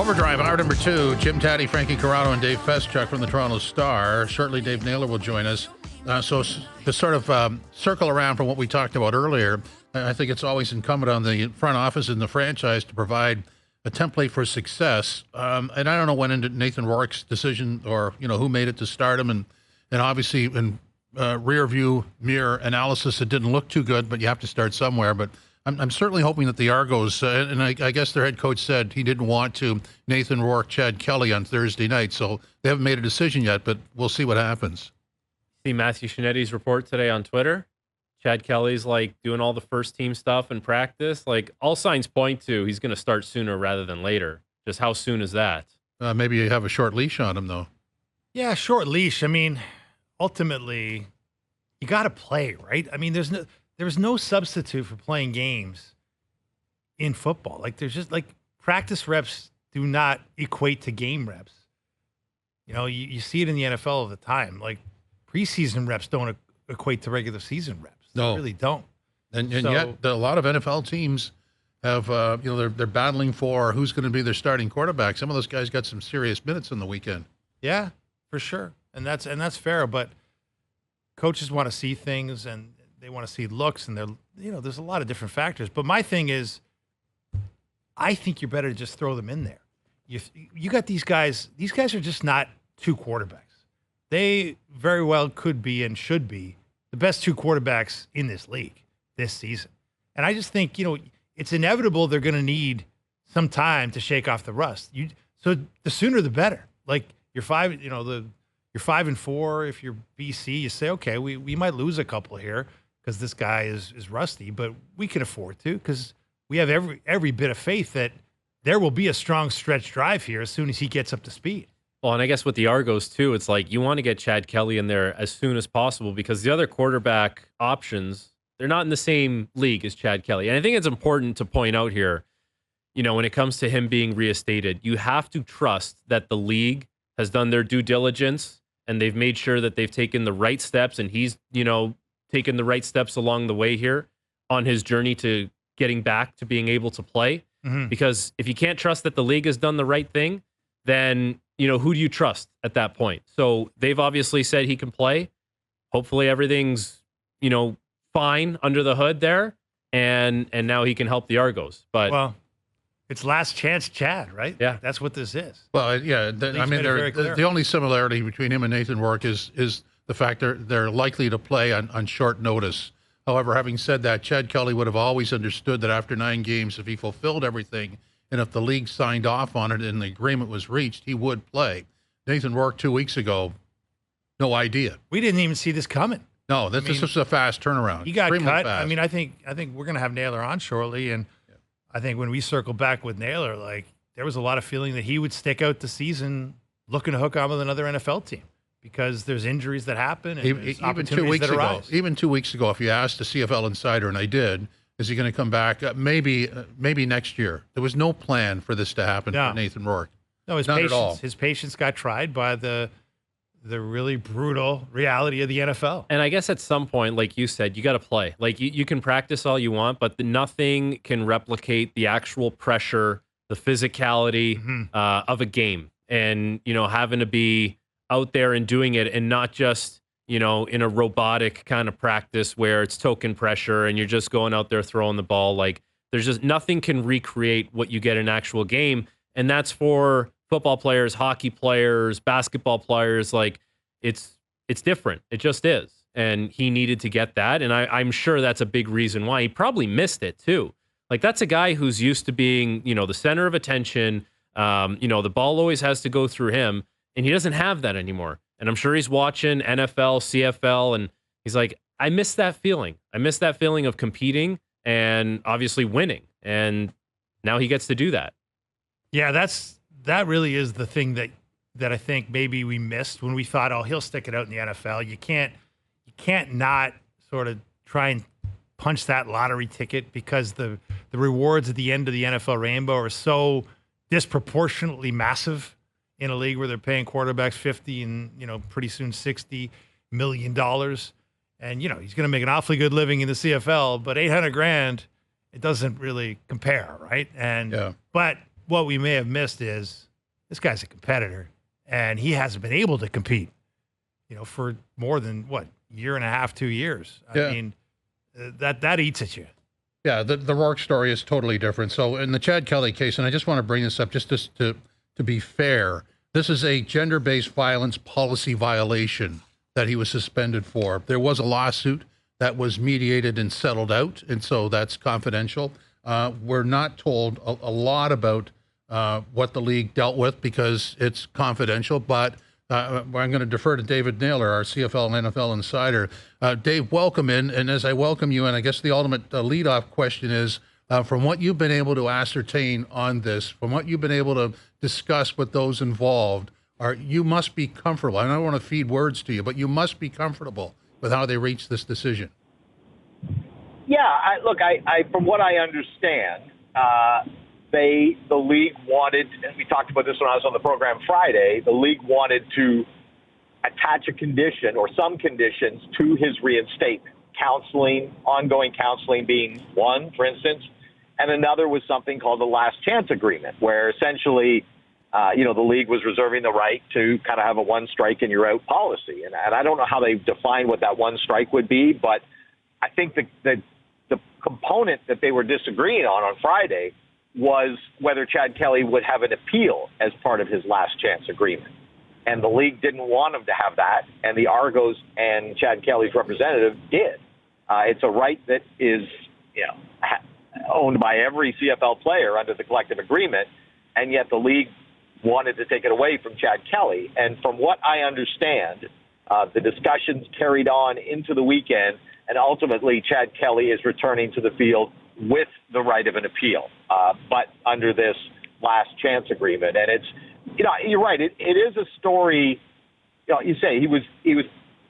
Overdrive, hour number 2. Jim Tatti, Frankie Corrado, and Dave Feschuk from the Toronto Star. Shortly, Dave Naylor will join us. So to sort of circle around from what we talked about earlier, I think it's always incumbent on the front office and the franchise to provide a template for success. And I don't know when into Nathan Rourke's decision or, who made it to start him. And obviously in rear view mirror analysis, it didn't look too good, but you have to start somewhere. But I'm certainly hoping that the Argos, and I guess their head coach said he didn't want to Nathan Rourke, Chad Kelly on Thursday night, so they haven't made a decision yet, but we'll see what happens. See Matthew Shinetti's report today on Twitter. Chad Kelly's doing all the first team stuff in practice. All signs point to he's going to start sooner rather than later. Just how soon is that? Maybe you have a short leash on him, though. Yeah, short leash. I mean, ultimately, you got to play, right? I mean, there's no substitute for playing games in football. There's just practice reps do not equate to game reps. You see it in the NFL all the time. Preseason reps don't equate to regular season reps. No, they really don't. And yet a lot of NFL teams have, they're battling for who's going to be their starting quarterback. Some of those guys got some serious minutes on the weekend. Yeah, for sure, and that's fair. But coaches want to see things, and they want to see looks, and there's a lot of different factors. But my thing is, I think you're better to just throw them in there. You got these guys. These guys are just not two quarterbacks. They very well could be and should be the best two quarterbacks in this league this season. And I just think, it's inevitable they're going to need some time to shake off the rust. So the sooner the better. You're 5-4. If you're BC, you say, okay, we might lose a couple here because this guy is rusty, but we can afford to because we have every bit of faith that there will be a strong stretch drive here as soon as he gets up to speed. Well, and I guess with the Argos, too, it's you want to get Chad Kelly in there as soon as possible because the other quarterback options, they're not in the same league as Chad Kelly. And I think it's important to point out here, when it comes to him being reinstated, you have to trust that the league has done their due diligence and they've made sure that they've taken the right steps and he's, taken the right steps along the way here on his journey to getting back to being able to play. Mm-hmm. Because if you can't trust that the league has done the right thing, then who do you trust at that point? So they've obviously said he can play. Hopefully everything's, fine under the hood there. And now he can help the Argos. But it's last chance Chad, right? Yeah. That's what this is. Well, yeah. The only similarity between him and Nathan Rourke is the fact they're likely to play on short notice. However, having said that, Chad Kelly would have always understood that after 9 games, if he fulfilled everything, and if the league signed off on it and the agreement was reached, he would play. Nathan Rourke 2 weeks ago, no idea. We didn't even see this coming. No, this was a fast turnaround. He got cut. Fast. I mean, I think we're going to have Naylor on shortly, and I think when we circle back with Naylor, there was a lot of feeling that he would stick out the season looking to hook on with another NFL team because there's injuries that happen and even 2 weeks that ago. arise. Even 2 weeks ago, if you asked a CFL insider, and I did, is he going to come back? Maybe next year. There was no plan for this to happen for Nathan Rourke. No, his patience got tried by the really brutal reality of the NFL. And I guess at some point, like you said, you got to play. You can practice all you want, but nothing can replicate the actual pressure, the physicality of a game. And, having to be out there and doing it and not just, in a robotic kind of practice where it's token pressure and you're just going out there throwing the ball. There's just nothing can recreate what you get in an actual game. And that's for football players, hockey players, basketball players. It's different. It just is. And he needed to get that. And I'm sure that's a big reason why. He probably missed it too. That's a guy who's used to being, the center of attention. The ball always has to go through him. And he doesn't have that anymore. And I'm sure he's watching NFL, CFL, and he's like, I miss that feeling. I miss that feeling of competing and obviously winning. And now he gets to do that. Yeah, that really is the thing that I think maybe we missed when we thought, oh, he'll stick it out in the NFL. You can't not sort of try and punch that lottery ticket because the rewards at the end of the NFL rainbow are so disproportionately massive in a league where they're paying quarterbacks $50 and pretty soon $60 million. And he's going to make an awfully good living in the CFL, but $800,000, it doesn't really compare, right? And but what we may have missed is this guy's a competitor, and he hasn't been able to compete, for more than year and a half, 2 years. Yeah. I mean, that eats at you. Yeah, the Rourke story is totally different. So in the Chad Kelly case, and I just want to bring this up just to be fair, this is a gender-based violence policy violation that he was suspended for. There was a lawsuit that was mediated and settled out, and so that's confidential. We're not told a lot about what the league dealt with because it's confidential, but I'm going to defer to David Naylor, our CFL and NFL insider. Dave, welcome in. And as I welcome you, and I guess the ultimate leadoff question is, from what you've been able to ascertain on this, from what you've been able to discuss with those involved, you must be comfortable. I don't want to feed words to you, but you must be comfortable with how they reached this decision. Yeah, I from what I understand, the league wanted, and we talked about this when I was on the program Friday, the league wanted to attach a condition or some conditions to his reinstatement. Counseling, ongoing counseling being one, for instance, and another was something called the last chance agreement, where essentially, the league was reserving the right to kind of have a one strike and you're out policy. And I don't know how they define what that one strike would be, but I think the component that they were disagreeing on Friday was whether Chad Kelly would have an appeal as part of his last chance agreement. And the league didn't want him to have that, and the Argos and Chad Kelly's representative did. It's a right that is, owned by every CFL player under the collective agreement, and yet the league wanted to take it away from Chad Kelly. And from what I understand, the discussions carried on into the weekend, and ultimately Chad Kelly is returning to the field with the right of an appeal, but under this last chance agreement. And it's, you're right. It is a story. You say he was.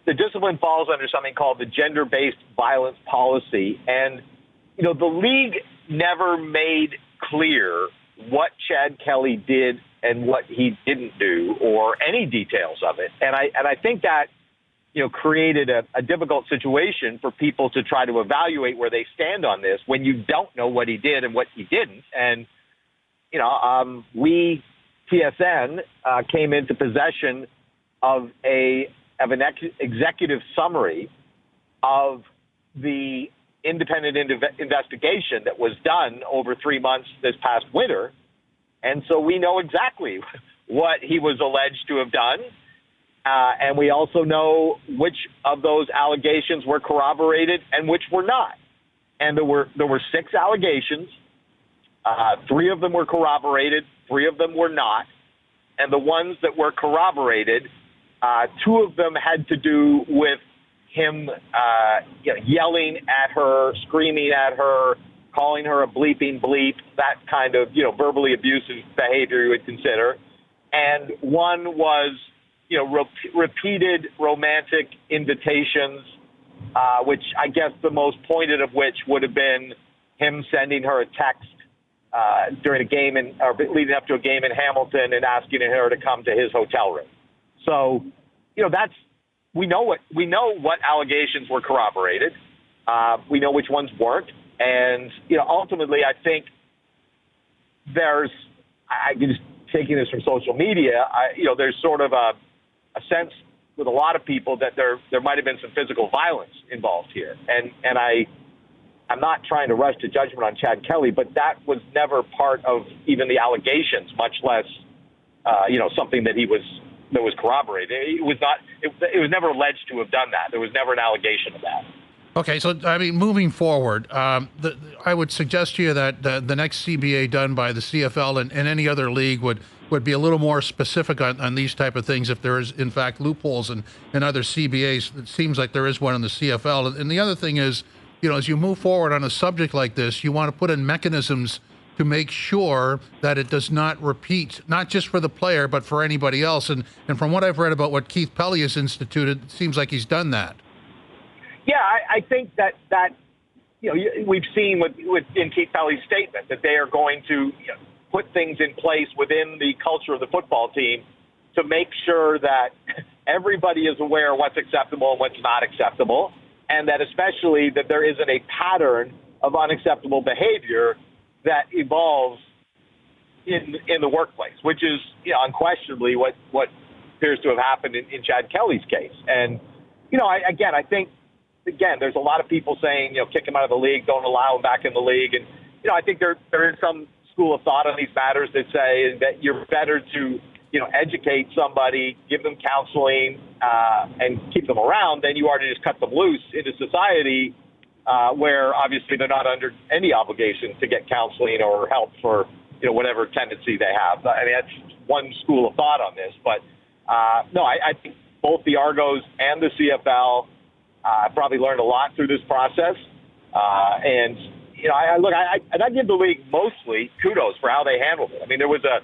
The discipline falls under something called the gender-based violence policy, and the league never made clear what Chad Kelly did and what he didn't do, or any details of it. And I think that created a difficult situation for people to try to evaluate where they stand on this when you don't know what he did and what he didn't. And, we, TSN, came into possession of an executive summary of the independent investigation that was done over 3 months this past winter. And so we know exactly what he was alleged to have done. And we also know which of those allegations were corroborated and which were not. And there were 6 allegations. 3 of them were corroborated. 3 of them were not. And the ones that were corroborated, 2 of them had to do with him yelling at her, screaming at her, calling her a bleeping bleep, that kind of verbally abusive behavior you would consider. And one was repeated romantic invitations, which I guess the most pointed of which would have been him sending her a text during a game or leading up to a game in Hamilton and asking her to come to his hotel room. So, we know what allegations were corroborated. We know which ones weren't, and ultimately, I think I'm just taking this from social media. There's sort of a sense with a lot of people that there might have been some physical violence involved here. And I'm not trying to rush to judgment on Chad Kelly, but that was never part of even the allegations, much less, something that was corroborated. It was never alleged to have done that. There was never an allegation of that. Okay, so, moving forward, I would suggest to you that the next CBA done by the CFL and any other league would be a little more specific on these type of things if there is, in fact, loopholes in other CBAs. It seems like there is one in the CFL. And the other thing is, as you move forward on a subject like this, you want to put in mechanisms to make sure that it does not repeat, not just for the player, but for anybody else. And from what I've read about what Keith Pelly has instituted, it seems like he's done that. Yeah, I think that we've seen in Keith Pelly's statement that they are going to put things in place within the culture of the football team to make sure that everybody is aware of what's acceptable and what's not acceptable, and that especially that there isn't a pattern of unacceptable behavior that evolves in the workplace, which is unquestionably what appears to have happened in Chad Kelly's case. And I think there's a lot of people saying kick him out of the league, don't allow him back in the league, and I think there is some school of thought on these matters that say that you're better to educate somebody, give them counseling, and keep them around than you are to just cut them loose into society, where obviously they're not under any obligation to get counseling or help for whatever tendency they have. I mean, that's one school of thought on this, but no, I think both the Argos and the CFL probably learned a lot through this process, and I give the league mostly kudos for how they handled it. I mean, there was a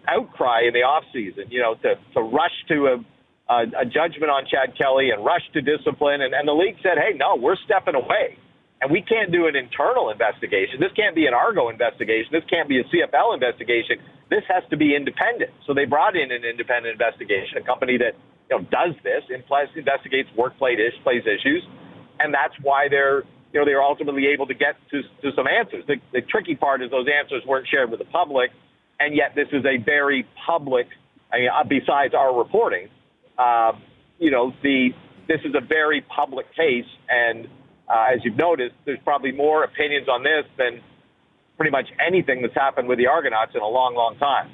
outcry in the offseason, to rush to a judgment on Chad Kelly and rush to discipline, and the league said, hey, no, we're stepping away. And we can't do an internal investigation. This can't be an Argo investigation. This can't be a CFL investigation. This has to be independent. So they brought in an independent investigation, a company that does this, investigates workplace issues, and that's why they're ultimately able to get to some answers. The tricky part is those answers weren't shared with the public, and yet this is a very public. I mean, besides our reporting, this is a very public case, and as you've noticed, there's probably more opinions on this than pretty much anything that's happened with the Argonauts in a long, long time.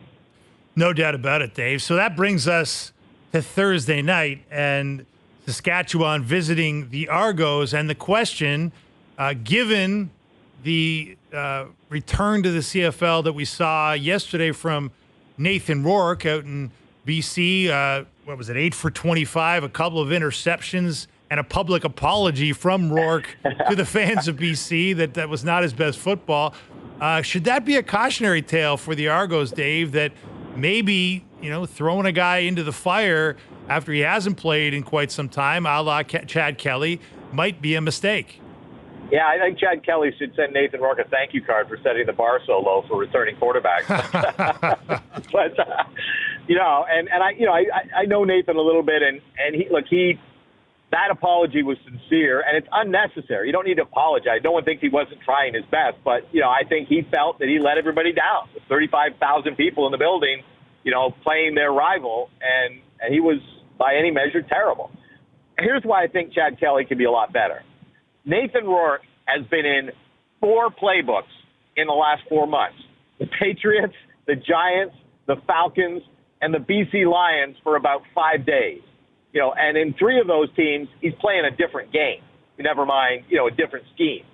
No doubt about it, Dave. So that brings us to Thursday night and Saskatchewan visiting the Argos. And the question, given the return to the CFL that we saw yesterday from Nathan Rourke out in BC, 8 for 25, a couple of interceptions, and a public apology from Rourke to the fans of BC that was not his best football. Should that be a cautionary tale for the Argos, Dave, that maybe, throwing a guy into the fire after he hasn't played in quite some time, a la Chad Kelly, might be a mistake? Yeah, I think Chad Kelly should send Nathan Rourke a thank you card for setting the bar so low for returning quarterbacks. But, I know Nathan a little bit, and that apology was sincere, and it's unnecessary. You don't need to apologize. No one thinks he wasn't trying his best, but, I think he felt that he let everybody down. With 35,000 people in the building, playing their rival, and he was, by any measure, terrible. Here's why I think Chad Kelly can be a lot better. Nathan Rourke has been in 4 playbooks in the last 4 months. The Patriots, the Giants, the Falcons, and the BC Lions for about 5 days. And in 3 of those teams, he's playing a different game. Never mind, a different scheme.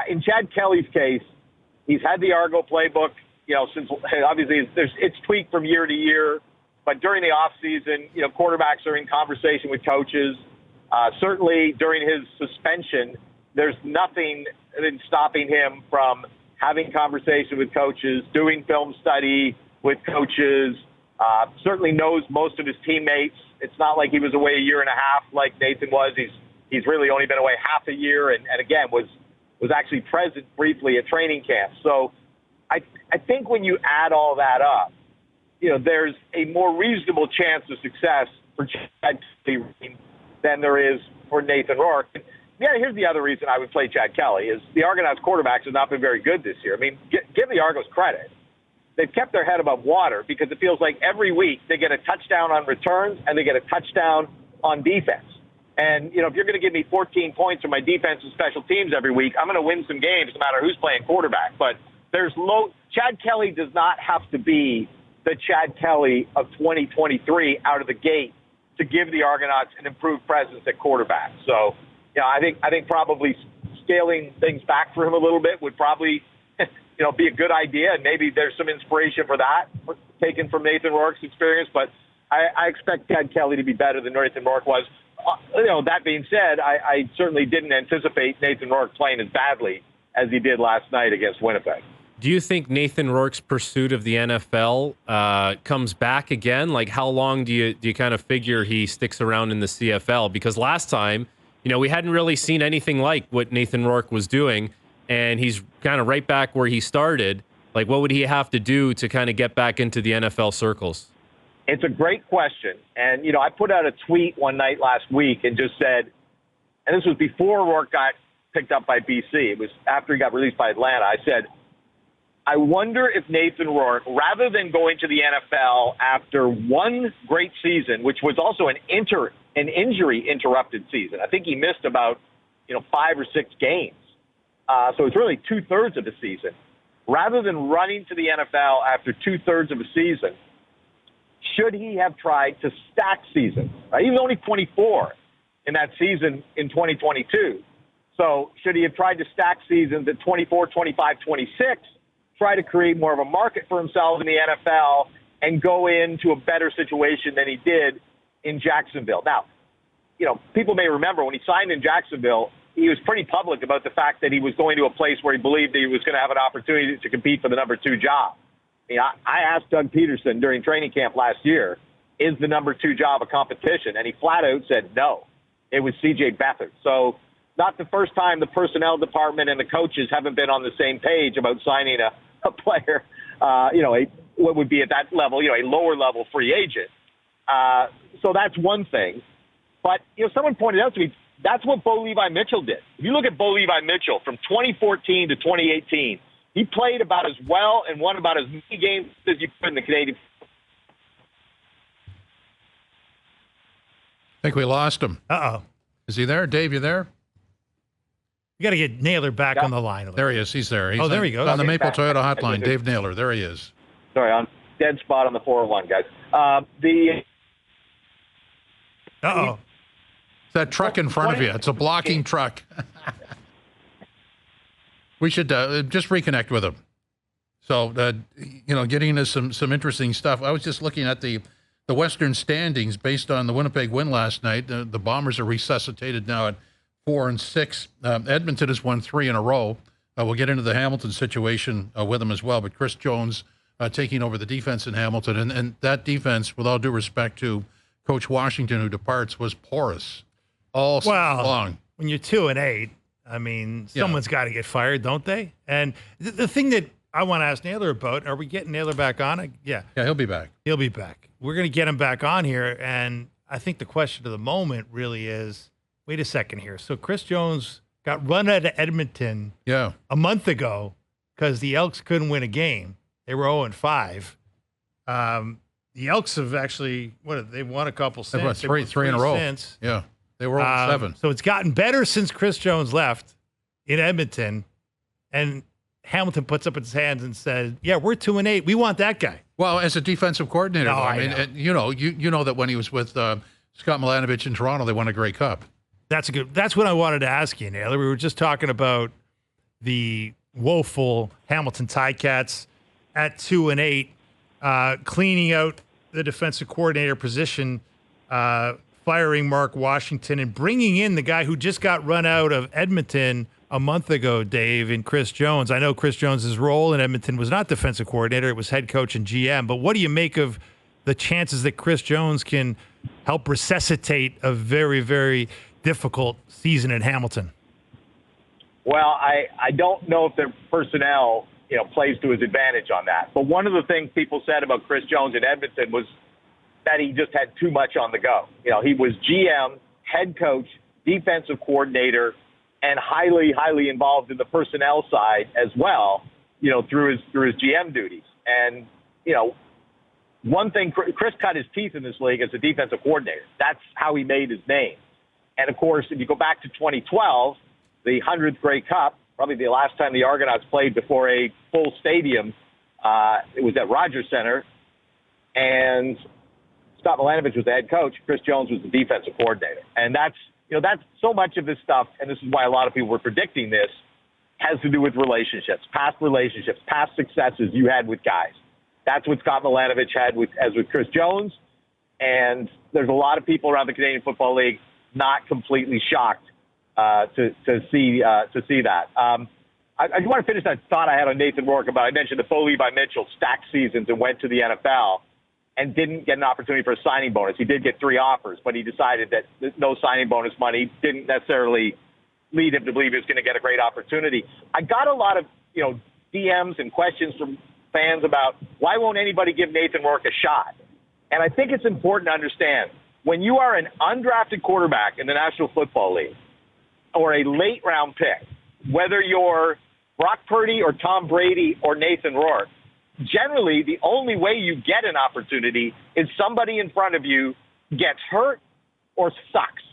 In Chad Kelly's case, he's had the Argo playbook, since obviously it's tweaked from year to year. But during the offseason, quarterbacks are in conversation with coaches. Certainly during his suspension, there's nothing in stopping him from having conversation with coaches, doing film study with coaches, certainly knows most of his teammates. It's not like he was away a year and a half like Nathan was. He's really only been away half a year, and again was actually present briefly at training camp. So I think when you add all that up, there's a more reasonable chance of success for Chad Kelly than there is for Nathan Rourke. Yeah, here's the other reason I would play Chad Kelly is the Argonauts quarterbacks have not been very good this year. I mean, give the Argos credit. They've kept their head above water because it feels like every week they get a touchdown on returns and they get a touchdown on defense. And, if you're going to give me 14 points from my defense and special teams every week, I'm going to win some games no matter who's playing quarterback. But Chad Kelly does not have to be the Chad Kelly of 2023 out of the gate to give the Argonauts an improved presence at quarterback. So, I think probably scaling things back for him a little bit would probably, be a good idea. And maybe there's some inspiration for that taken from Nathan Rourke's experience. But I expect Chad Kelly to be better than Nathan Rourke was. That being said, I certainly didn't anticipate Nathan Rourke playing as badly as he did last night against Winnipeg. Do you think Nathan Rourke's pursuit of the NFL comes back again? Like, how long do you kind of figure he sticks around in the CFL? Because last time, we hadn't really seen anything like what Nathan Rourke was doing, and he's kind of right back where he started. Like, what would he have to do to kind of get back into the NFL circles? It's a great question. And, I put out a tweet one night last week and just said, and this was before Rourke got picked up by BC. It was after he got released by Atlanta. I said, I wonder if Nathan Rourke, rather than going to the NFL after one great season, which was also an injury-interrupted season. I think he missed about 5 or 6 games. So it's really 2/3 of the season. Rather than running to the NFL after 2/3 of a season, should he have tried to stack seasons? Right? He was only 24 in that season in 2022. So should he have tried to stack seasons at 24, 25, 26, try to create more of a market for himself in the NFL and go into a better situation than he did in Jacksonville? Now, people may remember when he signed in Jacksonville, he was pretty public about the fact that he was going to a place where he believed that he was going to have an opportunity to compete for the number 2 job. I asked Doug Peterson during training camp last year, is the number 2 job a competition? And he flat out said no. It was C.J. Beathard. So not the first time the personnel department and the coaches haven't been on the same page about signing a player, what would be at that level, a lower-level free agent. So that's one thing. But, someone pointed out to me, that's what Bo Levi Mitchell did. If you look at Bo Levi Mitchell from 2014 to 2018, he played about as well and won about as many games as you could in the Canadian. I think we lost him. Uh-oh. Is he there? Dave, you there? You got to get Naylor back on the line. There he is. He's there. He's there he goes. On the Maple Toyota hotline. Dave Naylor. There he is. Sorry, on dead spot on the 401, guys. Uh-oh. It's that truck in front of you. It's a blocking truck. We should just reconnect with him. So, getting us some interesting stuff. I was just looking at the Western standings based on the Winnipeg win last night. The Bombers are resuscitated now at 4-6. Edmonton has won 3 in a row. We'll get into the Hamilton situation with them as well. But Chris Jones taking over the defense in Hamilton. And that defense, with all due respect to Coach Washington, who departs, was porous all season long. When you're 2-8, I mean, someone's got to get fired, don't they? And the thing that I want to ask Naylor about, are we getting Naylor back on? Yeah, he'll be back. He'll be back. We're going to get him back on here. And I think the question of the moment really is, wait a second here. So Chris Jones got run out of Edmonton a month ago because the Elks couldn't win a game. They were 0-5. The Elks have actually, they've won a couple since. They've won three in a row. Since. Yeah, they were 0-7. So it's gotten better since Chris Jones left in Edmonton. And Hamilton puts up its hands and says, we're 2-8. We want that guy. Well, as a defensive coordinator, I mean, you know that when he was with Scott Milanovich in Toronto, they won a Grey Cup. That's what I wanted to ask you, Naylor. We were just talking about the woeful Hamilton Ticats at 2-8, cleaning out the defensive coordinator position, firing Mark Washington, and bringing in the guy who just got run out of Edmonton a month ago, Dave, in Chris Jones. I know Chris Jones's role in Edmonton was not defensive coordinator; it was head coach and GM. But what do you make of the chances that Chris Jones can help resuscitate a very, very difficult season in Hamilton? Well, I don't know if their personnel, plays to his advantage on that. But one of the things people said about Chris Jones in Edmonton was that he just had too much on the go. He was GM, head coach, defensive coordinator, and highly, highly involved in the personnel side as well, through his GM duties. And, one thing, Chris cut his teeth in this league as a defensive coordinator. That's how he made his name. And, of course, if you go back to 2012, the 100th Grey Cup, probably the last time the Argonauts played before a full stadium, it was at Rogers Center, and Scott Milanovich was the head coach. Chris Jones was the defensive coordinator. And that's so much of this stuff, and this is why a lot of people were predicting this, has to do with relationships, past successes you had with guys. That's what Scott Milanovich had with Chris Jones, and there's a lot of people around the Canadian Football League not completely shocked to see that. I want to finish that thought I had on Nathan Rourke about, I mentioned that Bo Levi Mitchell stacked seasons and went to the NFL and didn't get an opportunity for a signing bonus. He did get 3 offers, but he decided that no signing bonus money didn't necessarily lead him to believe he was going to get a great opportunity. I got a lot of DMs and questions from fans about why won't anybody give Nathan Rourke a shot? And I think it's important to understand, when you are an undrafted quarterback in the National Football League or a late-round pick, whether you're Brock Purdy or Tom Brady or Nathan Rourke, generally the only way you get an opportunity is somebody in front of you gets hurt or sucks.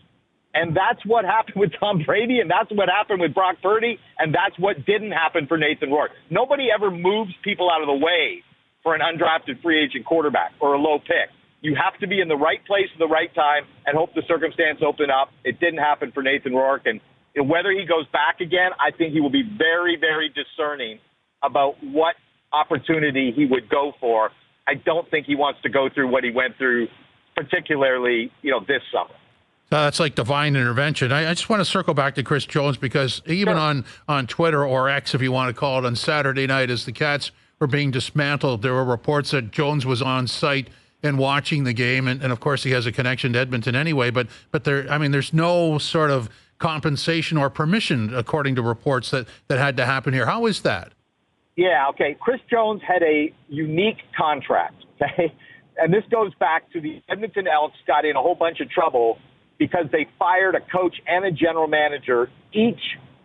And that's what happened with Tom Brady, and that's what happened with Brock Purdy, and that's what didn't happen for Nathan Rourke. Nobody ever moves people out of the way for an undrafted free agent quarterback or a low pick. You have to be in the right place at the right time and hope the circumstance open up. It didn't happen for Nathan Rourke, and whether he goes back again, I think he will be very, very discerning about what opportunity he would go for. I don't think he wants to go through what he went through, particularly, this summer. That's like divine intervention. I just want to circle back to Chris Jones, because even on Twitter, or X, if you want to call it, on Saturday night, as the Cats were being dismantled, there were reports that Jones was on site and watching the game. And of course, he has a connection to Edmonton anyway. But there's no sort of compensation or permission, according to reports, that had to happen here. How is that? Yeah, okay. Chris Jones had a unique contract, okay? And this goes back to the Edmonton Elks got in a whole bunch of trouble because they fired a coach and a general manager, each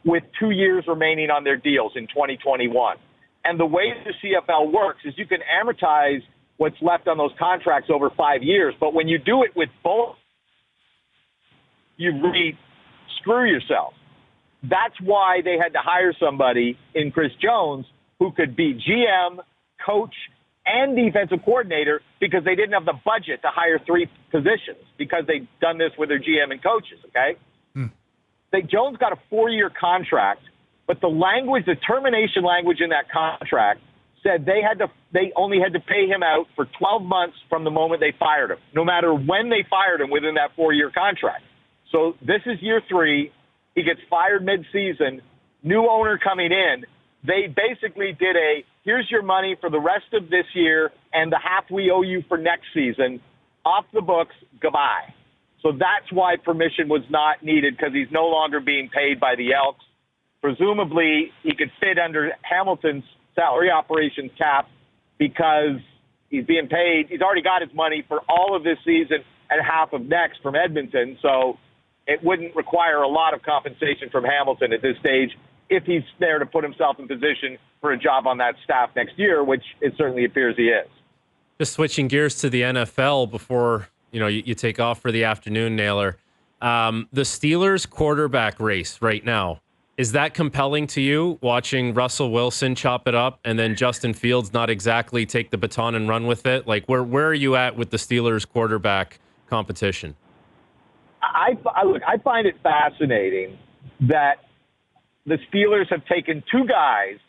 with 2 years remaining on their deals in 2021. And the way the CFL works is you can amortize what's left on those contracts over 5 years. But when you do it with both, you really screw yourself. That's why they had to hire somebody in Chris Jones who could be GM, coach, and defensive coordinator, because they didn't have the budget to hire 3 positions because they'd done this with their GM and coaches, okay? Jones got a 4-year contract, but the termination language in that contract said they only had to pay him out for 12 months from the moment they fired him, no matter when they fired him within that 4-year contract. So this is year 3. He gets fired mid-season, new owner coming in. They basically did here's your money for the rest of this year and the half we owe you for next season, off the books, goodbye. So that's why permission was not needed, because he's no longer being paid by the Elks. Presumably, he could fit under Hamilton's salary operations cap because he's being paid. He's already got his money for all of this season and half of next from Edmonton. So it wouldn't require a lot of compensation from Hamilton at this stage if he's there to put himself in position for a job on that staff next year, which it certainly appears he is. Just switching gears to the NFL before you take off for the afternoon, Naylor. The Steelers quarterback race right now, is that compelling to you, watching Russell Wilson chop it up and then Justin Fields not exactly take the baton and run with it? Like, where are you at with the Steelers quarterback competition? I find it fascinating that the Steelers have taken 2 guys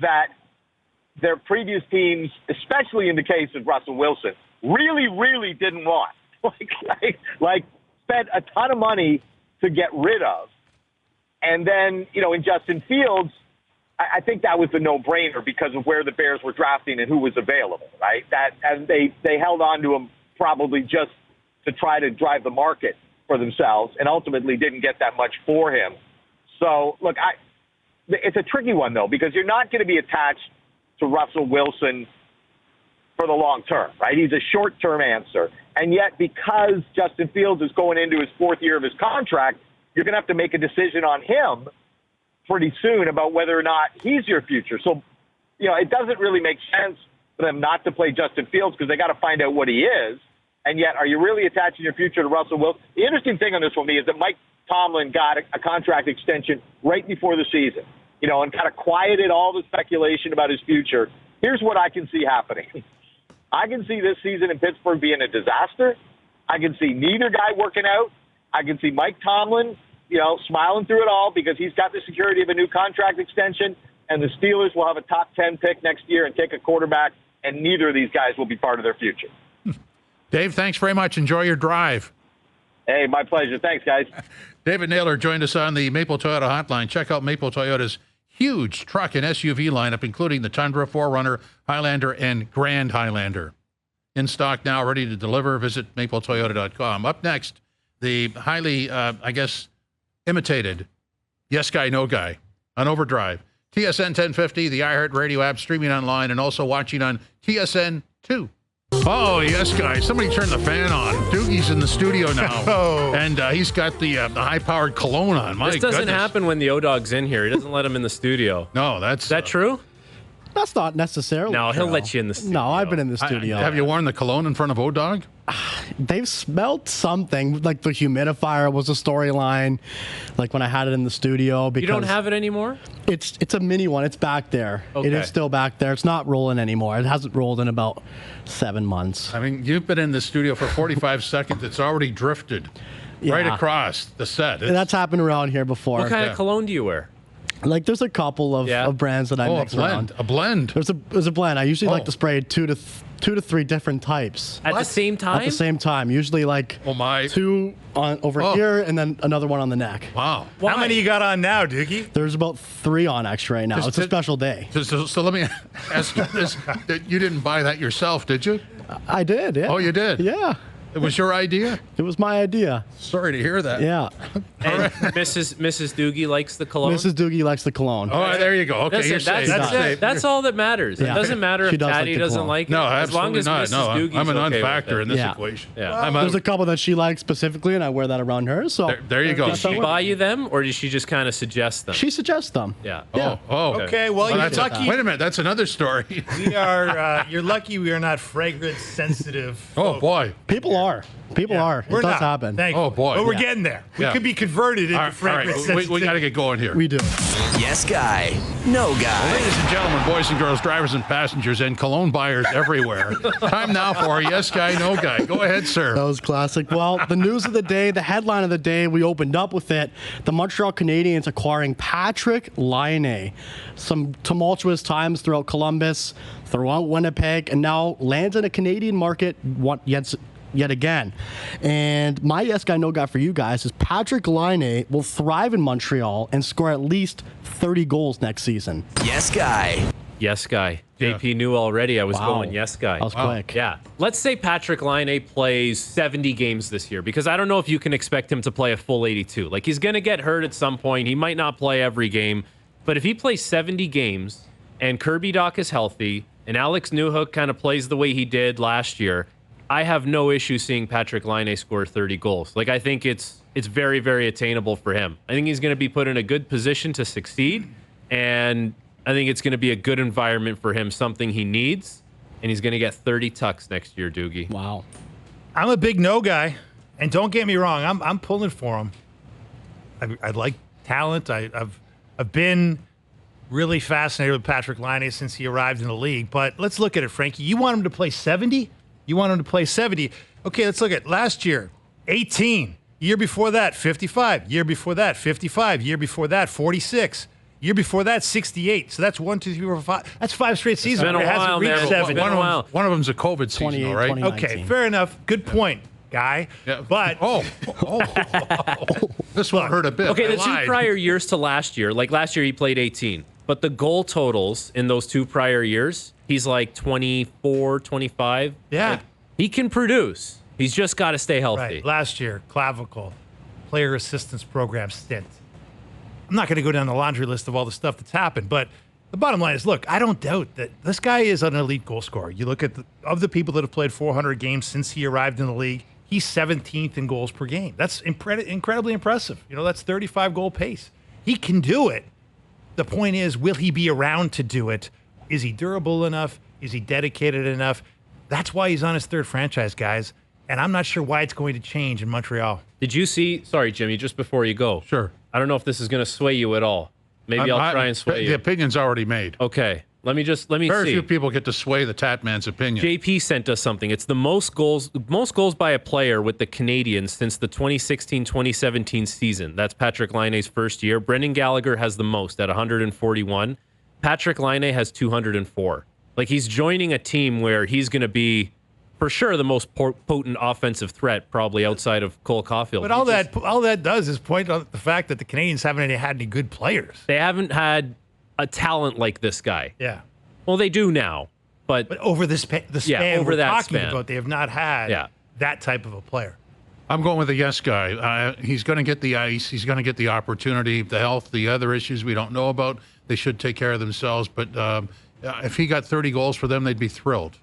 that their previous teams, especially in the case of Russell Wilson, really, really didn't want. Like spent a ton of money to get rid of. And then, in Justin Fields, I think that was the no-brainer because of where the Bears were drafting and who was available, right? And they held on to him probably just to try to drive the market for themselves, and ultimately didn't get that much for him. So, look, it's a tricky one, though, because you're not going to be attached to Russell Wilson for the long term, right? He's a short-term answer. And yet, because Justin Fields is going into his 4th year of his contract, you're going to have to make a decision on him pretty soon about whether or not he's your future. So, it doesn't really make sense for them not to play Justin Fields because they got to find out what he is. And yet, are you really attaching your future to Russell Wilson? The interesting thing on this for me is that Mike Tomlin got a contract extension right before the season, and kind of quieted all the speculation about his future. Here's what I can see happening. I can see this season in Pittsburgh being a disaster. I can see neither guy working out. I can see Mike Tomlin, smiling through it all because he's got the security of a new contract extension, and the Steelers will have a top 10 pick next year and take a quarterback, and neither of these guys will be part of their future. Dave, thanks very much. Enjoy your drive. Hey, my pleasure. Thanks, guys. David Naylor joined us on the Maple Toyota hotline. Check out Maple Toyota's huge truck and SUV lineup, including the Tundra, 4Runner, Highlander, and Grand Highlander. In stock now, ready to deliver. Visit mapletoyota.com. Up next, the highly, imitated Yes Guy, No Guy on Overdrive. TSN 1050, the iHeartRadio app, streaming online, and also watching on TSN 2. Oh, yes, guys. Somebody turn the fan on. Doogie's in the studio now. Oh. And he's got the high-powered cologne on. My This doesn't goodness. happen when the O-Dog's in here. He doesn't let him in the studio. No, that's... Is that true? That's not necessarily No, he'll true. let you in the studio. No, I've been in the studio. Have you worn the cologne in front of O-Dog? They've smelled something. Like the humidifier was a storyline. Like when I had it in the studio. Because You don't have it anymore? It's a mini one. It's back there. It Okay. is still back there. It's not rolling anymore. It hasn't rolled in about 7 months. I mean, you've been in the studio for 45 seconds. It's already drifted right Yeah. across the set. And that's happened around here before. What kind Yeah. of cologne do you wear? Like there's a couple of brands that I Oh, a mix around. blend. A blend. There's a blend. I usually like Oh. to spray two to three different types At the same time? at the same time. Usually like Oh, my. 2 on over Oh. here and then another one on the neck. Wow. Why? How many you got on now, Doogie? There's about 3 on extra right now. Just It's a to- special day. So let me ask you this. You didn't buy that yourself, did you? I did, yeah. Oh, you did? Yeah. It was your idea? It was my idea. Sorry to hear that. Yeah. And Mrs. Doogie likes the cologne? Mrs. Doogie likes the cologne. Oh, there you go. Okay, That's you're it. safe. That's, You're it. safe. That's all that matters. Yeah. It doesn't matter She if does like Tatti the doesn't cologne. like it. No, as long absolutely as not. Mrs. No, Doogie's I'm a okay with non-factor it. in this Yeah. equation. Yeah. I'm There's a couple that she likes specifically, and I wear that around her. So there you go. Did she buy you them, or did she just kind of suggest them? she suggests them. Yeah. Yeah. Oh. Okay, well, Oh, you're that's lucky. Wait a minute. That's another story. We are. You're lucky we are not fragrance sensitive. Oh, boy. People are. People are. We're It does not. happen. Thankfully. Oh, boy. But we're Yeah. getting there. We Yeah. could be converted into All right. fragrance We got to sensitive. get going here. We do. Yes guy, no guy. Ladies and gentlemen, boys and girls, drivers and passengers, and cologne buyers everywhere. Time now for our Yes Guy, No Guy. Go ahead, sir. That was classic. Well, the news of the day, the headline of the day, we opened up with it. The Montreal Canadiens acquiring Patrick Laine. Some tumultuous times throughout Columbus, throughout Winnipeg, and now lands in a Canadian market yet again. And my Yes Guy, No Guy for you guys is Patrick Laine will thrive in Montreal and score at least 30 goals next season. Yes guy. Yes, guy. Yeah. JP knew already I was Wow. going yes, guy. That was quick. Yeah. Let's say Patrick Laine plays 70 games this year, because I don't know if you can expect him to play a full 82. Like, he's going to get hurt at some point. He might not play every game. But if he plays 70 games and Kirby Dach is healthy and Alex Newhook kind of plays the way he did last year, I have no issue seeing Patrick Laine score 30 goals. Like, I think it's very, very attainable for him. I think he's going to be put in a good position to succeed, and I think it's going to be a good environment for him, something he needs, and he's going to get 30 tucks next year, Doogie. Wow. I'm a big no guy, and don't get me wrong, I'm pulling for him. I like talent. I've been really fascinated with Patrick Laine since he arrived in the league. But let's look at it, Frankie. You want him to play 70? You want him to play 70? Okay, let's look at last year, 18. Year before that, 55. Year before that, 55. Year before that, 46. Year before that, 68. So that's 1, 2, 3, 4, 5. That's 5 straight seasons. been a where it hasn't while, reached man. 70. Been a while. One of them's a COVID season, 28, all right? 29. Okay, 19. fair enough. Good point, guy. Yeah. But This won't hurt a bit. Okay, I the two lied. prior years to last year, like last year he played 18, but the goal totals in those two prior years, he's like 24, 25. Yeah. Like, he can produce. He's just got to stay healthy. right, last year, clavicle, player assistance program stint. I'm not going to go down the laundry list of all the stuff that's happened, but the bottom line is, look, I don't doubt that this guy is an elite goal scorer. You look at of the people that have played 400 games since he arrived in the league, he's 17th in goals per game. That's incredibly impressive. You know, that's 35 goal pace. He can do it. The point is, will he be around to do it? Is he durable enough? Is he dedicated enough? That's why he's on his third franchise, guys. And I'm not sure why it's going to change in Montreal. Did you see? Sorry, Jimmy, just before you go. Sure. I don't know if this is going to sway you at all. Maybe I'll try and sway The you. opinion's already made. Okay. Let me Very see. few people get to sway the Tatman's opinion. JP sent us something. It's the most goals by a player with the Canadiens since the 2016-2017 season. That's Patrick Laine's first year. Brendan Gallagher has the most at 141. Patrick Laine has 204. Like, he's joining a team where he's going to be, for sure, the most potent offensive threat, probably outside of Cole Caulfield. But all that does is point out the fact that the Canadians haven't had any good players. They haven't had a talent like this guy. Yeah. Well, they do now, but Over the span over we're that talking span. about, they have not had that type of a player. I'm going with the yes guy. He's going to get the ice. He's going to get the opportunity. The health, the other issues we don't know about, they should take care of themselves. But if he got 30 goals for them, they'd be thrilled.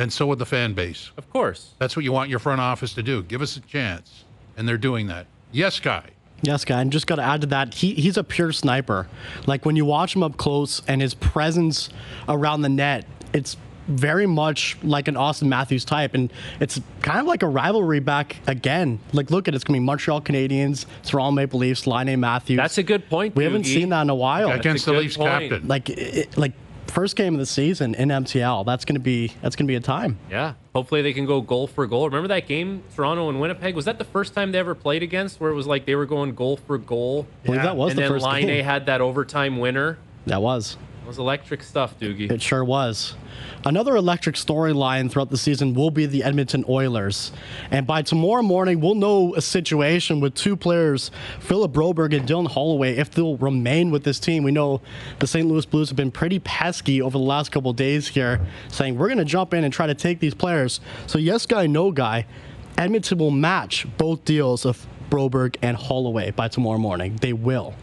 And so would the fan base. Of course. That's what you want your front office to do. Give us a chance. And they're doing that. Yes, Guy. Yes, guy. And just got to add to that, he's a pure sniper. Like when you watch him up close and his presence around the net, it's very much like an Austin Matthews type. And it's kind of like a rivalry back again. Like, look at it. It's going to be Montreal Canadiens, Toronto Maple Leafs, Laine Matthews. That's a good point, We haven't seen that in a while. Against the Leafs captain. Like first game of the season in MTL. That's going to be a time. Yeah. Hopefully they can go goal for goal. Remember that game, Toronto and Winnipeg? Was that the first time they ever played against, where it was like they were going goal for goal? I believe that was and the then first Laine game. had that overtime winner. That was. It was electric stuff, Doogie. It sure was. Another electric storyline throughout the season will be the Edmonton Oilers. And by tomorrow morning, we'll know a situation with two players, Philip Broberg and Dylan Holloway, if they'll remain with this team. We know the St. Louis Blues have been pretty pesky over the last couple of days here, saying we're going to jump in and try to take these players. So yes guy, no guy, Edmonton will match both deals of Broberg and Holloway by tomorrow morning. They will.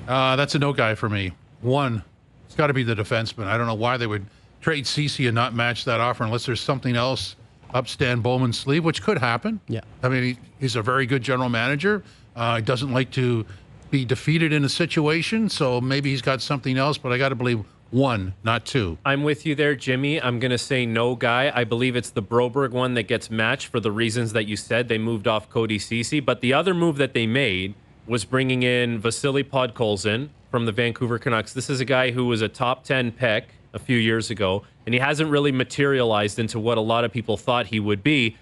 That's a no guy for me. One, it's got to be the defenseman. I don't know why they would trade Ceci and not match that offer unless there's something else up Stan Bowman's sleeve, which could happen. Yeah. I mean, he's a very good general manager. He doesn't like to be defeated in a situation, so maybe he's got something else, but I got to believe one, not two. I'm with you there, Jimmy. I'm going to say no guy. I believe it's the Broberg one that gets matched for the reasons that you said. They moved off Cody Ceci, but the other move that they made was bringing in Vasily Podkolzin from the Vancouver Canucks. This is a guy who was a top 10 pick a few years ago, and he hasn't really materialized into what a lot of people thought he would be.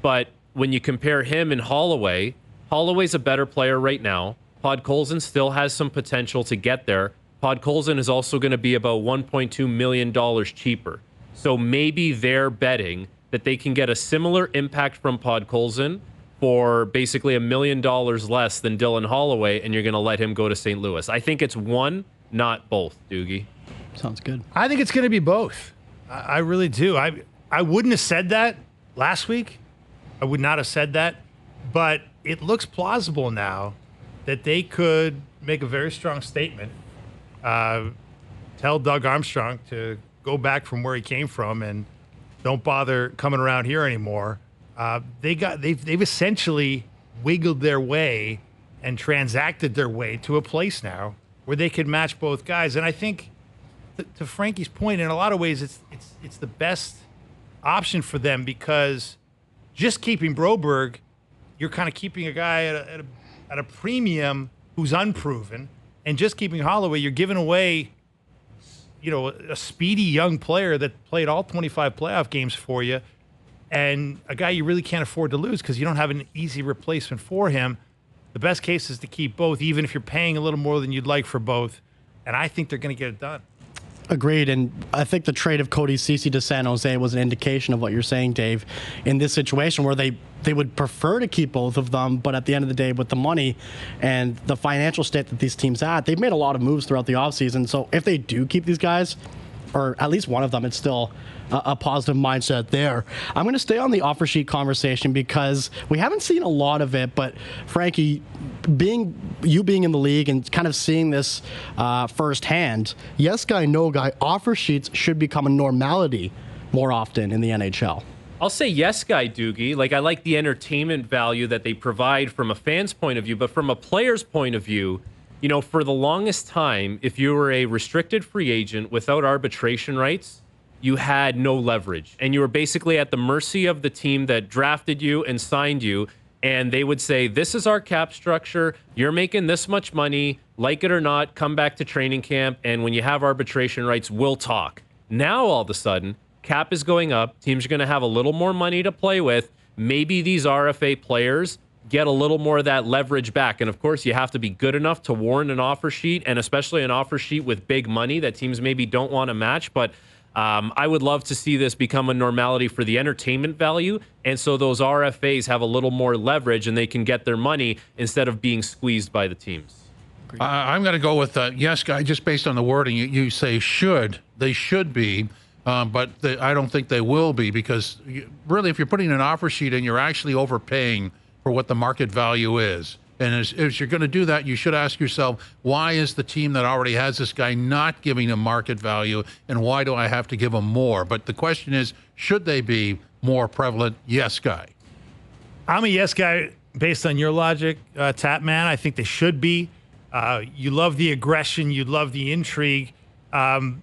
But when you compare him and Holloway, Holloway's a better player right now. Podkolzin still has some potential to get there. Podkolzin is also going to be about $1.2 million cheaper. So maybe they're betting that they can get a similar impact from Podkolzin for basically $1 million less than Dylan Holloway, and you're going to let him go to St. Louis. I think it's one, not both, Doogie. Sounds good. I think it's going to be both. I really do. I wouldn't have said that last week. I would not have said that. But it looks plausible now that they could make a very strong statement, tell Doug Armstrong to go back from where he came from and don't bother coming around here anymore. They've essentially wiggled their way and transacted their way to a place now where they could match both guys. And I think, to Frankie's point, in a lot of ways, it's the best option for them, because just keeping Broberg, you're kind of keeping a guy at a premium who's unproven, and just keeping Holloway, you're giving away, a speedy young player that played all 25 playoff games for you, and a guy you really can't afford to lose because you don't have an easy replacement for him. The best case is to keep both, even if you're paying a little more than you'd like for both, and I think they're going to get it done. Agreed, and I think the trade of Cody Ceci to San Jose was an indication of what you're saying, Dave, in this situation where they would prefer to keep both of them, but at the end of the day, with the money and the financial state that these teams at, they've made a lot of moves throughout the offseason. So if they do keep these guys, or at least one of them, it's still a positive mindset there. I'm going to stay on the offer sheet conversation because we haven't seen a lot of it, but Frankie, being in the league and kind of seeing this firsthand, yes guy, no guy, offer sheets should become a normality more often in the NHL. I'll say yes guy, Doogie. Like, I like the entertainment value that they provide from a fan's point of view, but from a player's point of view, for the longest time, if you were a restricted free agent without arbitration rights, you had no leverage, and you were basically at the mercy of the team that drafted you and signed you, and they would say, this is our cap structure, you're making this much money, like it or not, come back to training camp, and when you have arbitration rights, we'll talk. Now, all of a sudden, cap is going up, teams are going to have a little more money to play with, maybe these RFA players get a little more of that leverage back, and of course, you have to be good enough to warrant an offer sheet, and especially an offer sheet with big money that teams maybe don't want to match, but I would love to see this become a normality for the entertainment value, and so those RFAs have a little more leverage and they can get their money instead of being squeezed by the teams. I'm going to go with yes, guy, just based on the wording. You say should. They should be, but I don't think they will be, because really, if you're putting an offer sheet in, you're actually overpaying for what the market value is. And as you're going to do that, you should ask yourself, why is the team that already has this guy not giving him market value, and why do I have to give him more? But the question is, should they be more prevalent? Yes, guy. I'm a yes guy based on your logic, Tap Man. I think they should be. You love the aggression. You love the intrigue. And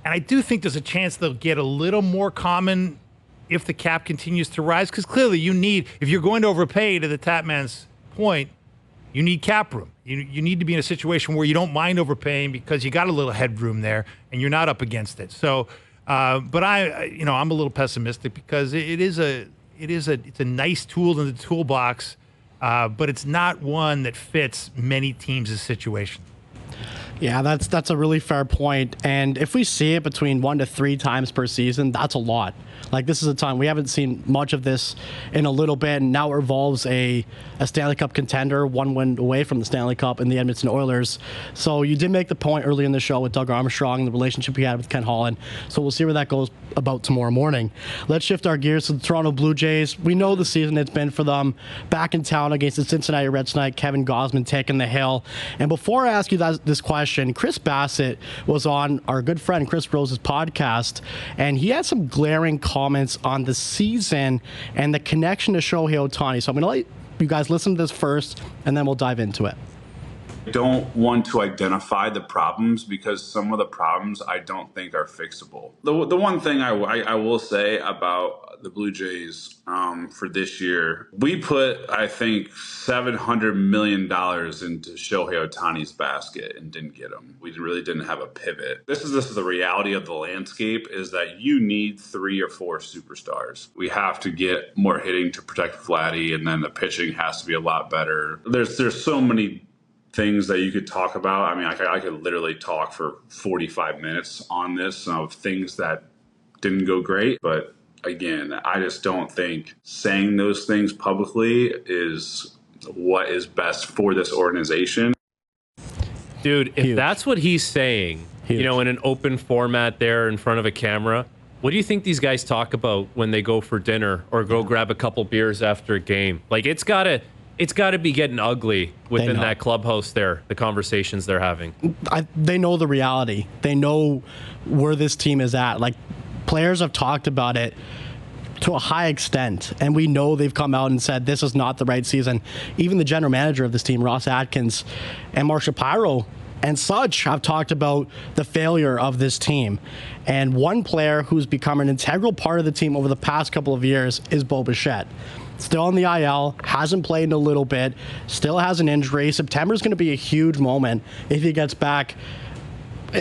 I do think there's a chance they'll get a little more common if the cap continues to rise. Because clearly you need, if you're going to overpay, to the Tap Man's point, you need cap room. You need to be in a situation where you don't mind overpaying because you got a little headroom there and you're not up against it. So, but I'm a little pessimistic because it's a nice tool in the toolbox, but it's not one that fits many teams' situation. Yeah, that's a really fair point. And if we see it between 1 to 3 times per season, that's a lot. Like, this is a time we haven't seen much of this in a little bit, and now it involves a Stanley Cup contender, 1 win away from the Stanley Cup in the Edmonton Oilers. So you did make the point early in the show with Doug Armstrong and the relationship he had with Ken Holland. So we'll see where that goes about tomorrow morning. Let's shift our gears to the Toronto Blue Jays. We know the season it's been for them. Back in town against the Cincinnati Reds tonight, Kevin Gausman taking the hill. And before I ask you this question, Chris Bassett was on our good friend Chris Rose's podcast, and he had some glaring comments on the season and the connection to Shohei Ohtani. So I'm going to let you guys listen to this first, and then we'll dive into it. I don't want to identify the problems because some of the problems I don't think are fixable. The one thing I will say about the Blue Jays for this year, we put, I think, $700 million into Shohei Ohtani's basket and didn't get him. We really didn't have a pivot. This is the reality of the landscape, is that you need 3 or 4 superstars. We have to get more hitting to protect Vladdy, and then the pitching has to be a lot better. There's so many things that you could talk about. I mean, I could literally talk for 45 minutes on this of things that didn't go great. But again, I just don't think saying those things publicly is what is best for this organization. Dude, if that's what he's saying, Huge. in an open format there in front of a camera, what do you think these guys talk about when they go for dinner or go grab a couple beers after a game? Like, it's got to be getting ugly within that clubhouse there, the conversations they're having. They know the reality. They know where this team is at. Like, players have talked about it to a high extent, and we know they've come out and said this is not the right season. Even the general manager of this team, Ross Atkins, and Mark Shapiro and such have talked about the failure of this team. And one player who's become an integral part of the team over the past couple of years is Bo Bichette. Still on the IL, hasn't played in a little bit, still has an injury. September's going to be a huge moment if he gets back.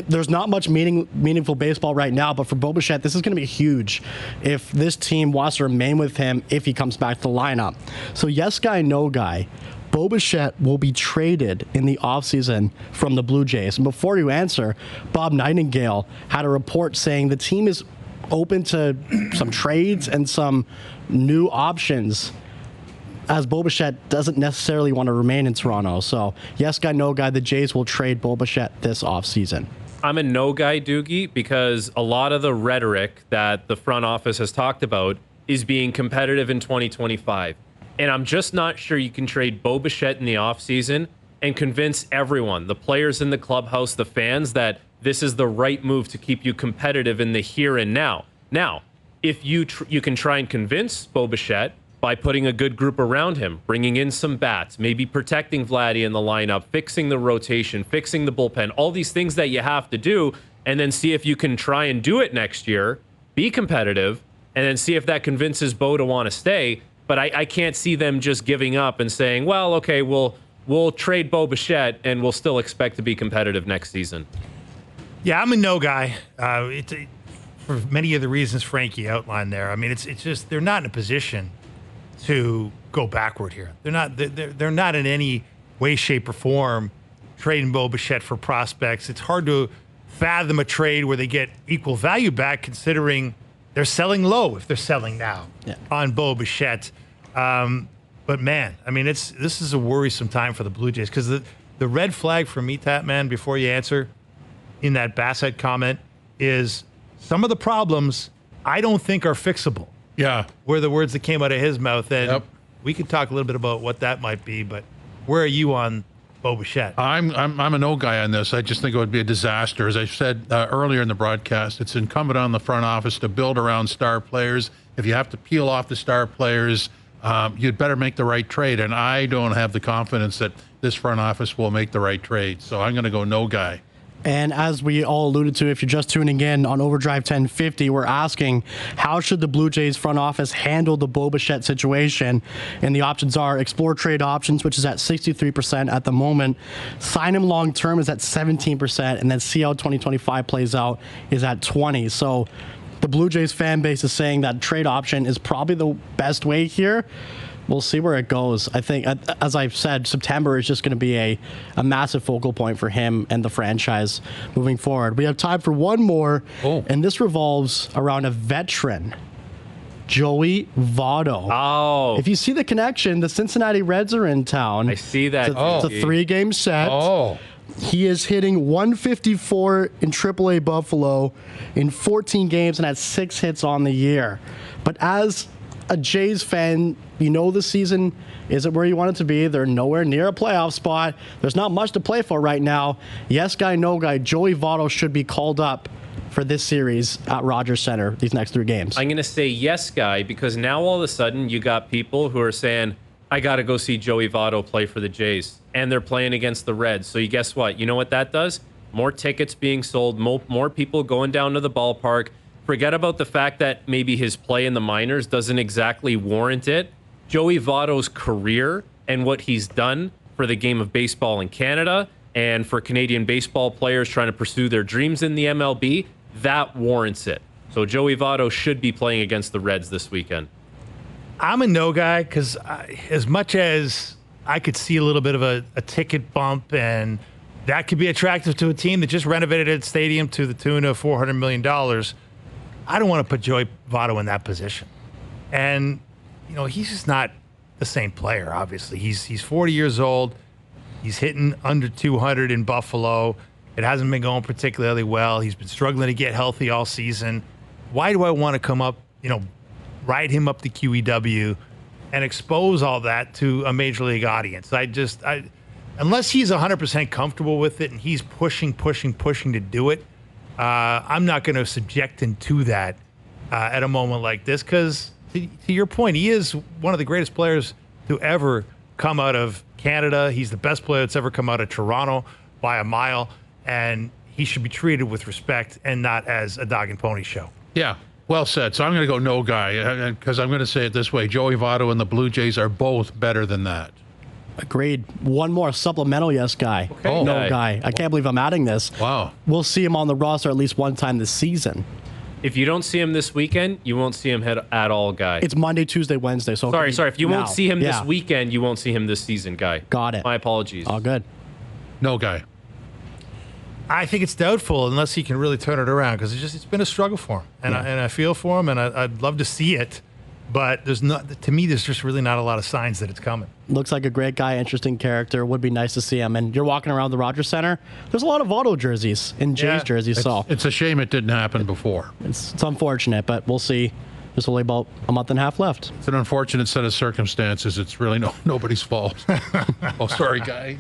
There's not much meaningful baseball right now, but for Bo Bichette, this is going to be huge if this team wants to remain with him if he comes back to the lineup. So yes guy, no guy. Bo Bichette will be traded in the offseason from the Blue Jays. And before you answer, Bob Nightingale had a report saying the team is open to some trades and some new options, as Bo Bichette doesn't necessarily want to remain in Toronto. So yes guy, no guy, the Jays will trade Bo Bichette this offseason. I'm a no guy, Doogie, because a lot of the rhetoric that the front office has talked about is being competitive in 2025. And I'm just not sure you can trade Bo Bichette in the offseason and convince everyone, the players in the clubhouse, the fans, that this is the right move to keep you competitive in the here and now. Now, if you can try and convince Bo Bichette by putting a good group around him, bringing in some bats, maybe protecting Vladdy in the lineup, fixing the rotation, fixing the bullpen, all these things that you have to do, and then see if you can try and do it next year, be competitive, and then see if that convinces Bo to want to stay. But I can't see them just giving up and saying, well, okay, we'll trade Bo Bichette and we'll still expect to be competitive next season. Yeah, I'm a no guy. For many of the reasons Frankie outlined there. I mean, it's just they're not in a position to go backward here. They're not in any way, shape, or form trading Bo Bichette for prospects. It's hard to fathom a trade where they get equal value back, considering they're selling low if they're selling now on Bo Bichette. But man, I mean, this is a worrisome time for the Blue Jays, because the red flag for me, Tap Man, before you answer, in that Bassett comment, is some of the problems I don't think are fixable. Yeah. Were the words that came out of his mouth. And we could talk a little bit about what that might be, but Where are you on Bo Bichette? I'm a no guy on this. I just think it would be a disaster. As I said earlier in the broadcast, it's incumbent on the front office to build around star players. If you have to peel off the star players, you'd better make the right trade. And I don't have the confidence that this front office will make the right trade. So I'm going to go no guy. And as we all alluded to, if you're just tuning in on Overdrive 1050, we're asking, how should the Blue Jays front office handle the Bo Bichette situation? And the options are explore trade options, which is at 63% at the moment. Sign him long term is at 17%. And then see how 2025 plays out is at 20%. So the Blue Jays fan base is saying that trade option is probably the best way here. We'll see where it goes. I think, as I've said, September is just going to be a massive focal point for him and the franchise moving forward. We have time for one more, and this revolves around a veteran, Joey Votto. Oh. If you see the connection, the Cincinnati Reds are in town. I see that. It's a 3-game set. Oh. He is hitting 154 in AAA Buffalo in 14 games and has 6 hits on the year. But as a Jays fan, you know the season isn't where you want it to be. They're nowhere near a playoff spot. There's not much to play for right now. Yes guy, no guy. Joey Votto should be called up for this series at Rogers Center these next 3 games. I'm going to say yes guy because now all of a sudden you got people who are saying, I got to go see Joey Votto play for the Jays. And they're playing against the Reds. So you guess what? You know what that does? More tickets being sold, more people going down to the ballpark. Forget about the fact that maybe his play in the minors doesn't exactly warrant it. Joey Votto's career and what he's done for the game of baseball in Canada and for Canadian baseball players trying to pursue their dreams in the MLB, that warrants it. So Joey Votto should be playing against the Reds this weekend. I'm a no guy because as much as I could see a little bit of a ticket bump and that could be attractive to a team that just renovated its stadium to the tune of $400 million, I don't want to put Joey Votto in that position. And, you know, he's just not the same player, obviously. He's 40 years old. He's hitting under 200 in Buffalo. It hasn't been going particularly well. He's been struggling to get healthy all season. Why do I want to come up, ride him up the QEW and expose all that to a major league audience? Unless he's 100% comfortable with it and he's pushing to do it, I'm not going to subject him to that at a moment like this because, to your point, he is one of the greatest players to ever come out of Canada. He's the best player that's ever come out of Toronto by a mile, and he should be treated with respect and not as a dog and pony show. Yeah, well said. So I'm going to go no guy because I'm going to say it this way. Joey Votto and the Blue Jays are both better than that. Agreed. One more supplemental yes guy. Okay. Oh. No guy. I can't believe I'm adding this. Wow. We'll see him on the roster at least one time this season. If you don't see him this weekend, you won't see him at all, guy. It's Monday, Tuesday, Wednesday. So sorry. If you won't see him this weekend, you won't see him this season, guy. Got it. My apologies. All good. No guy. I think it's doubtful unless he can really turn it around because it's been a struggle for him, and I feel for him, and I'd love to see it, but there's just really not a lot of signs that it's coming. Looks like a great guy, interesting character. Would be nice to see him. And you're walking around the Rogers Center. There's a lot of Votto jerseys and Jays jerseys. It's a shame it didn't happen before. It's unfortunate, but we'll see. There's only about a month and a half left. It's an unfortunate set of circumstances. It's really nobody's fault. Oh, sorry, guy.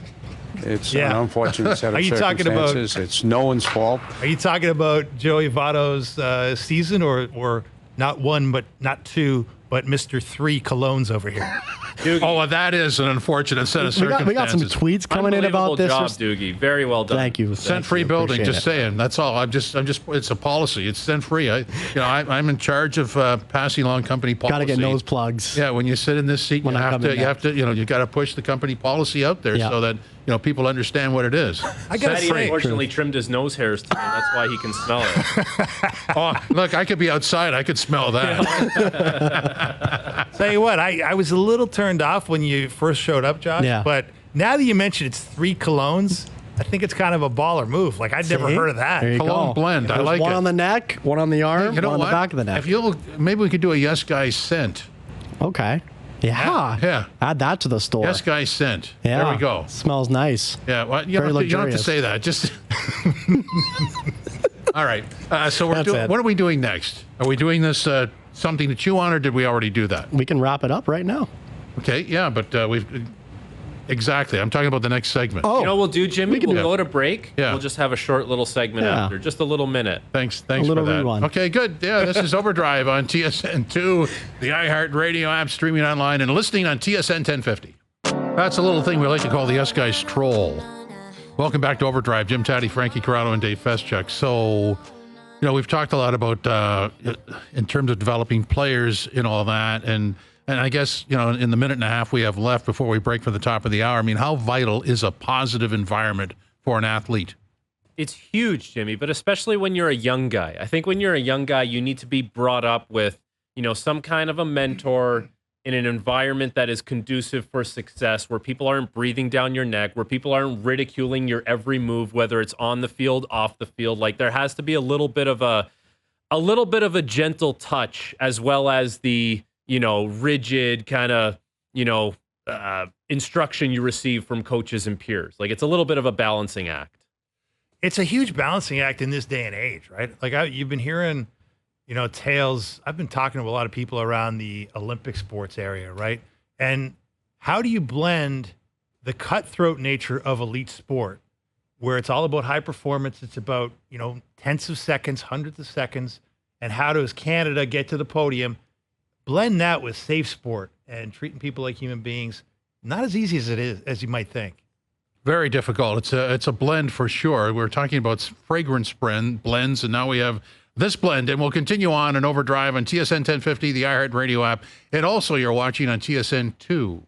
It's an unfortunate set of circumstances. It's no one's fault. Are you talking about Joey Votto's season or not one, but not two, but Mr. 3 colognes over here? Doogie. Oh, well, that is an unfortunate set of circumstances. We got some tweets coming in about this. Job, Doogie. Very well done. Thank you. Scent-free building. Just saying. That's all. I'm just. It's a policy. It's scent-free. I'm in charge of passing along company policy. Got to get nose plugs. Yeah, when you sit in this seat, you got to push the company policy out there so that people understand what it is. I got to say, unfortunately trimmed his nose hairs today. That's why he can smell it. Oh, look, I could be outside. I could smell that. Tell you what, I was a little turned off when you first showed up, Josh. Yeah. But now that you mentioned it's 3 colognes, I think it's kind of a baller move. Like, I'd never heard of that. There you Cologne go. blend. I like one it. on the neck, one on the arm, one on the back of the neck. Maybe we could do a Yes Guy scent. Okay. Yeah. Add that to the store. Yes Guy scent. Yeah. There we go. Smells nice. Yeah. Well, you don't have to say that. Just. All right. So what are we doing next? Are we doing this something to chew on, or did we already do that? We can wrap it up right now. Okay. Yeah, but Exactly. I'm talking about the next segment. You know what we'll do, Jimmy? We'll go to break. Yeah. We'll just have a short little segment after, just a little minute. Thanks A for little that. rerun. Okay, good. Yeah, this is Overdrive on TSN2, the iHeartRadio app, streaming online and listening on TSN 1050. That's a little thing we like to call the Yes Guys Stroll. Welcome back to Overdrive. Jim Tatti, Frankie Corrado, and Dave Feschuk. So, we've talked a lot about in terms of developing players and all that, and I guess, in the minute and a half we have left before we break for the top of the hour, I mean, how vital is a positive environment for an athlete? It's huge, Jimmy, but especially when you're a young guy. I think when you're a young guy, you need to be brought up with, some kind of a mentor in an environment that is conducive for success, where people aren't breathing down your neck, where people aren't ridiculing your every move, whether it's on the field, off the field. Like, there has to be a little bit of a gentle touch, as well as the rigid kind of, instruction you receive from coaches and peers. Like, it's a little bit of a balancing act. It's a huge balancing act in this day and age, right? Like, you've been hearing, tales. I've been talking to a lot of people around the Olympic sports area, right? And how do you blend the cutthroat nature of elite sport, where it's all about high performance, it's about, tenths of seconds, hundredths of seconds, and how does Canada get to the podium? Blend that with safe sport and treating people like human beings. Not as easy as it is, as you might think. Very difficult. It's a blend for sure. We were talking about fragrance blends, and now we have this blend, and we'll continue on in Overdrive on TSN 1050, the iHeartRadio app, and also you're watching on TSN 2.